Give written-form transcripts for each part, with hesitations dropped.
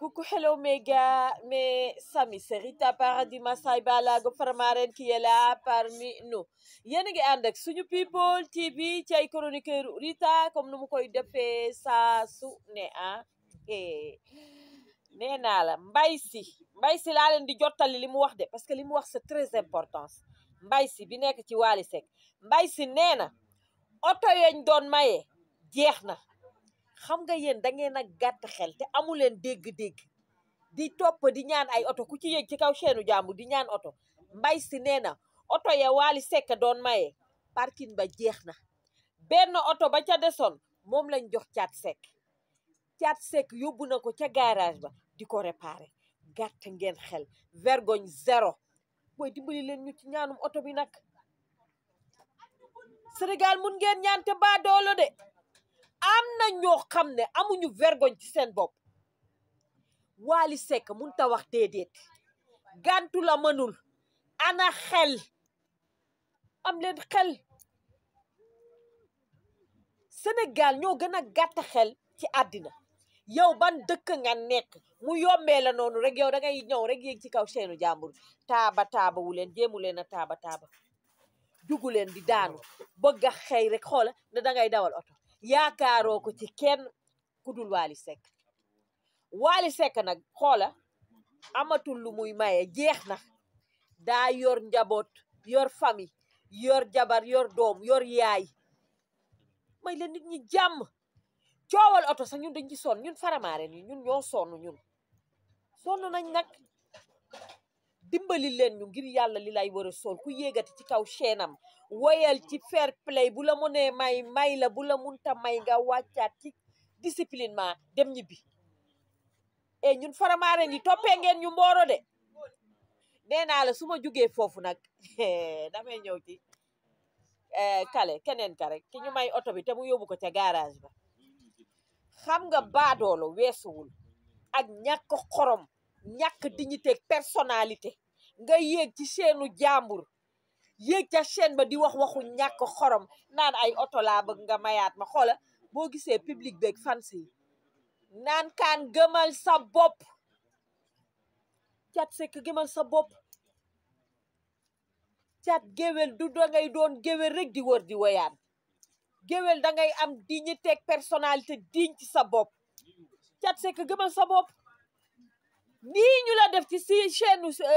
Coucou, hello mes gars, mes amis, c'est Rita Paradis Massaï Balago Farmaren qui est là parmi nous. Yéen a ngi ànd ak suñu people TV ci ay chroniqueur Rita comme nu mu koy defee saa su ne nee naa la mbay si laa leen di jottali li mu wax de parce que li mu wax c'est très important. Mbay si bi nekk ci Wally Seck mbay si nee na oto yañ doon maye jeex na. Xam nga yéen da ngeen a gàtt xel te amu leen dégg-dégg di topp di ñaan ay oto ku ci yéeg ci kaw chaîne jàmbu di ñaan oto mbay si nee na oto ya Wally Seck doon maye parking ba jeex na benn oto ba ca desoon moom lañ jox Thiat Seck yóbbu na ko ca garage ba di ko réparer gàtt ngeen xel vergogne zéro booy dimbali leen ñu ci ñaanum oto bi nag Sénégal mun ngeen ñaan te badoolo de am na ñoo xam ne amuñu vergogne ci seen bopp Wally Seck mun ta wax déedéet gàntu la mënul ana xel am leen xel Sénégal ñoo gën a gàtt xel ci àddina yow ban dëkk nga nekk mu yombee la noonu rek yow da ngay ñëw rek yéeg ci kaw seenu jàmbur taaba wu leen jéemu leen a taaba jugu leen di daanu bëgg a xëy rek xoola ne dangay dawal oto yaakaaroo ko ci kenn ku dul Wally Seck nag xoola amatul lu muy maye jeex na daa yor njaboot yor famille yor jabar yor doom yor yaay may la nit ñi jàmm coowal oto sax ñun dañ ci sonn ñun faramaare ni ñun ñoo sonn nañ nag dimbali leen ñu ngir yàlla li lay war a sol ku yéegati ci kaw chaînam woyal ci fair play bu la mënee may la bu la munta may nga wàccaat ci disciplinement dem ñibbi e ñun faramaare ni toppee ngeen ñu mbooro de nee naa la su ma jugee foofu nag damay ñëw ci keneen ka rek ki ñu may oto bi te mu yóbbu ko ca garage ba xam nga baadoolo weesuwul ak ñàkk xorom ñàkk dignité personnalité nga yéeg ci chaîne jàmbur yéeg ca chaîne ba di wax waxu ñàkk xorom naan ay oto laa bëgg nga mayaat ma xoola boo gisee public beeg fans yi naan kaan gëmal sa bopp Thiat Seck gëmal sa bopp Thiat géwél du dangay doon géwél rek di wër di woyaan géwél dangay am dignité personnalité diñ ci sa bopp Thiat Seck gëmal sa bopp nii ñu la def ci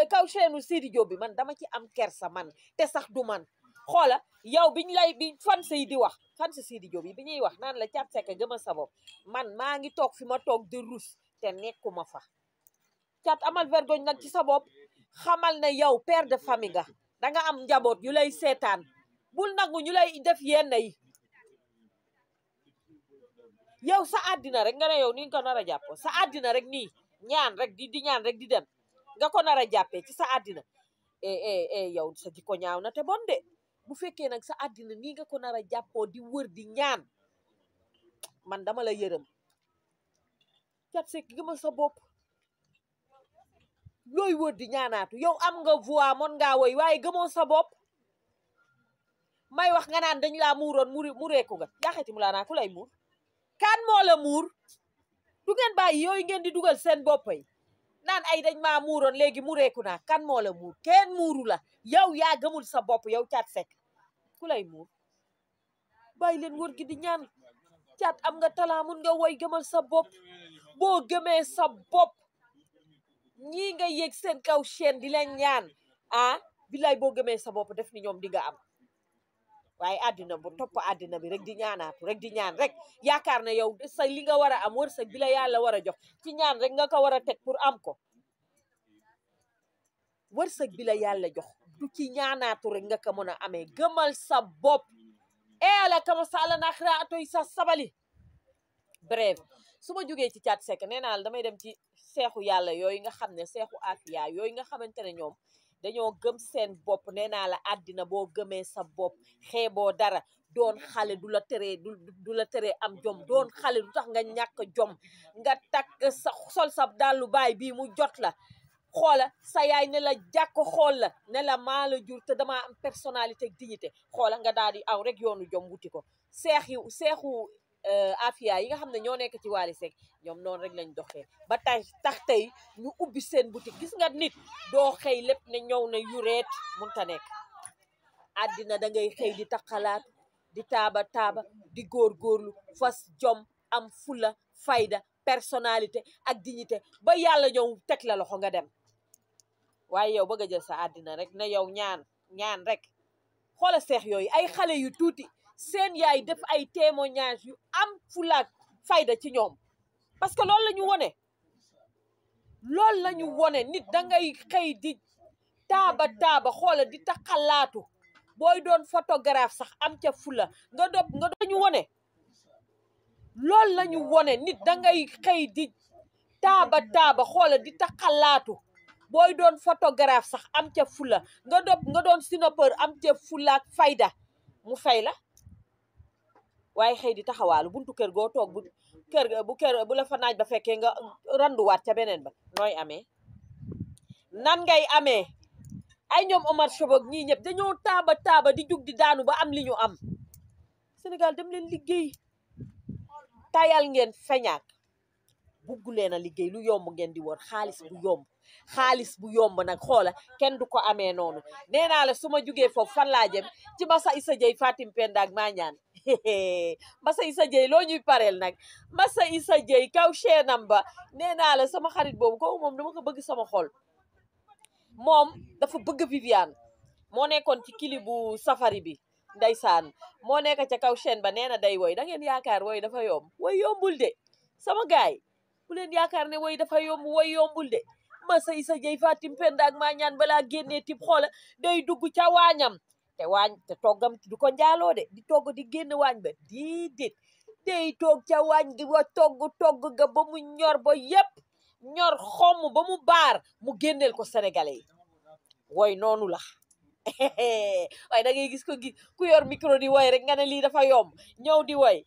kaw chaîne Sidi Diop bi man dama ci am kersa man te sax du man xoola yow bi fans yi di wax fans Sidi Diop yi bi ñuy wax naan la Thiat Seck gëmal sa bopp man maa ngi toog fi ma toog di rus te nekkuma fa Thiat amal vergogne nag ci sa bopp xamal ne yow père de famille nga danga am njaboot yu lay seetaan bul nangu ñu lay def yenn yi yow sa àddina rek nga ne yow ni nga ko nar a jàppoo sa àddina rek nii ñaan rek di ñaan rek di dem nga ko nar a jàppee ci sa àddina yow sa jikko ñaaw na te bon de bu fekkee nag sa àddina nii nga ko nar a jàppoo di wër di ñaan man dama la yërëm Thiat Seck gëmal sa bopp looy wër di ñaanaatu yow am nga voix mën ngaa woy waaye gëmoo sa bopp may wax nga naan dañ laa muuroon mureeku nga yaaxeti mu laa naa ku lay muur kan moo la muur du ngeen bàyyi yooyu ngeen di dugal seen bopp yi naan ay dañ maa muuroon léegi mureeku naa kan moo la muur kenn muuru la yow yaa gëmul sa bopp yow Thiat Seck ku lay muur bàyyi leen wër gi di ñaan Thiat am nga talent mun nga woy gëmal sa bopp boo gëmee sa bopp ñii nga yéeg seen kaw chaîne di leen ñaan billaay boo gëmee sa bopp def ni ñoom di nga am waaye àddina bu topp àddina bi rek di ñaanaatu rek di ñaan rek yaakaar na yow sa li nga war a am wërsëg bi la yàlla war a jox ci ñaan rek nga ko war a teg pour am ko wërsëg bi la yàlla jox du ci ñaanaatu rek nga ko mën a amee gëmal sa bopp ala kama sala naxira atoy sa sabali bref su ma jógee ci Thiat Seck nee naa la damay dem ci seexu yàlla yooyu nga xam ne seexu afiya yooyu nga xamante ne ñoom dañoo gëm seen bopp nee naa la àddina boo gëmee sa bopp xeeboo dara doon xale du la teree am jom doon xale du tax nga ñàkk jom nga takk sa sol sa dàllu baay bii mu jot la xoola sa yaay ne la jàkk xool la ne la maa la jur te damaa am personnalité ak dignité xoola nga daal di aw rek yoonu jom wuti ko seexu afia yi nga xam ne ñoo nekk ci Wally Seck ñoom noonu rek lañ doxee ba tax tey ñu ubbi seen boutique gis nga nit doo xëy lépp ne ñëw na yureet munta nekk àddina da ngay xëy di taxalaat di taaba di góorgóorlu fas jom am fula fayda personnalité ak dignité ba yàlla ñëw teg la loxo nga dem waaye yow bëgg a jël sa àddina rek ne yow ñaan rek xoola seex yooyu ay xale yu tuuti seen yaay def ay témoignage yu am fulaak fayda ci ñoom parce que loolu la ñu wone nit da ngay xëy di taaba xoola di taxalaatu booy doon photographe sax am ca fula nga ñu wone loolu la ñu wone nit da ngay xëy di taaba xoola di taxalaatu booy doon photographe sax am ca fula nga doon sinopeur am ca fulaak fayda mu fay la waaye xëy di taxawaalu buntu kër goo toog bu la fa naaj ba fekkee nga randuwaat ca beneen ba nooy amee nan ngay amee ay ñoom Omar Chobog ñii ñëpp dañoo taaba di jug di daanu ba am li ñu am Sénégal dem leen liggéey tayal ngeen feñaak buggu leen a liggéey lu yomb ngeen di wër xaalis bu yomb nag xoola kenn du ko amee noonu nee naa la su ma jugee foofu fan laa jëm ci Massa Issa Dieye Fatim Penda ak Mañaan Massa Issa Dieye loo ñuy pareel nag Massa Issa Dieye kaw cheenam ba nee naa la sama xarit boobu ko moom dama ko bëgg sama xol moom dafa bëgg Viviane moo nekkoon ci kili bu safari bi ndeysaan moo nekk ca kaw chaîne ba nee na day woy da ngeen yaakaar woy dafa yomb woy yombul de sama gaay bu leen yaakaar ne woy dafa yomb woy yombul de Massa Issa Dieye Fatim Penda ak Mañaan balaa génnee tib xoola day dugg ca waañam te toggam du ko njaaloo de di togg di génn waañ ba déedéet day toog ca waañ gi wa togg ga ba mu ñor ba yépp ñor xomm ba mu baar mu génneel ko sénégalais yi woy noonu la waaye da ngay gis ku yor micro di woy rek nga ne lii dafa yomb ñëw di woy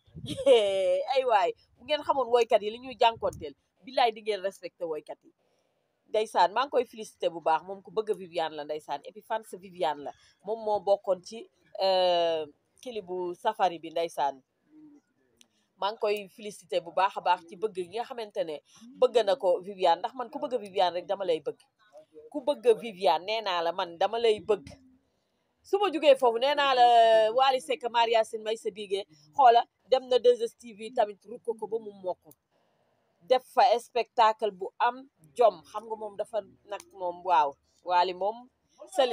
ay waay bu ngeen xamoon woykat yi li ñuy jànkonteel billaay di ngeen respecté woykat yi ndeysaan maa ngi koy félicité bu baax moom ku bëgg Viviane la ndeysaan et puis fan sa Viviane la moom moo bokkoon ci kili bu safari bi ndeysaan maa ngi koy félicité bu baax a baax ci bëgg gi nga xamante ne bëgg na ko Viviane ndax man ku bëgg Viviane rek dama lay bëgg ku bëgg Viviane nee naa la man dama lay bëgg su ma jugee foofu nee naa la Wally Seck Maria Sin may sa bigee xoola dem na 2STV tamit rukko ko ba mu mokk def fa spectacle bu am jom xam nga moom dafa nag moom waaw Wally moom c'est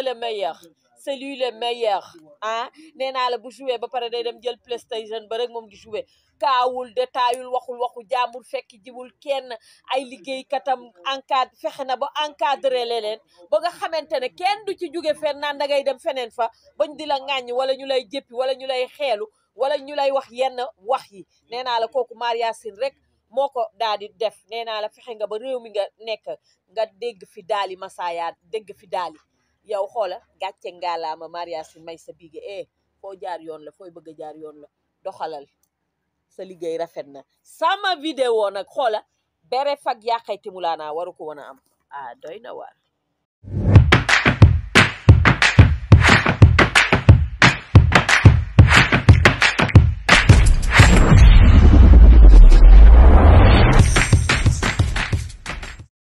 le meilleur c'est lui le meilleur ah nee naa la bu joué ba pare day dem jël PlayStation ba rek moom di joué kaawul détaayul waxu jàmbur fekk jiwul kenn ay liggéeykatam fexe na ba encadré leen ba nga xamante ne kenn du ci jóge fenn naan da ngay dem feneen fa bañ di la ŋàññ wala ñu lay jëppi wala ñu lay xeelu wala ñu lay wax yenn wax yi nee naa la kooku Maria Sin rek moo ko daal di def nee naa la fexe nga ba réew mi nga nekk nga dégg fi daali Masaya dégg fi daali yow xoola gàcce ngaalaama Maria Sin may sa bige foo jaar yoon la fooy bëgg a jaar yoon la doxalal sa liggéey rafet na sama vidéo nag xoola bere fag yàqayti mulaanaa waru ko woon a am doy na waar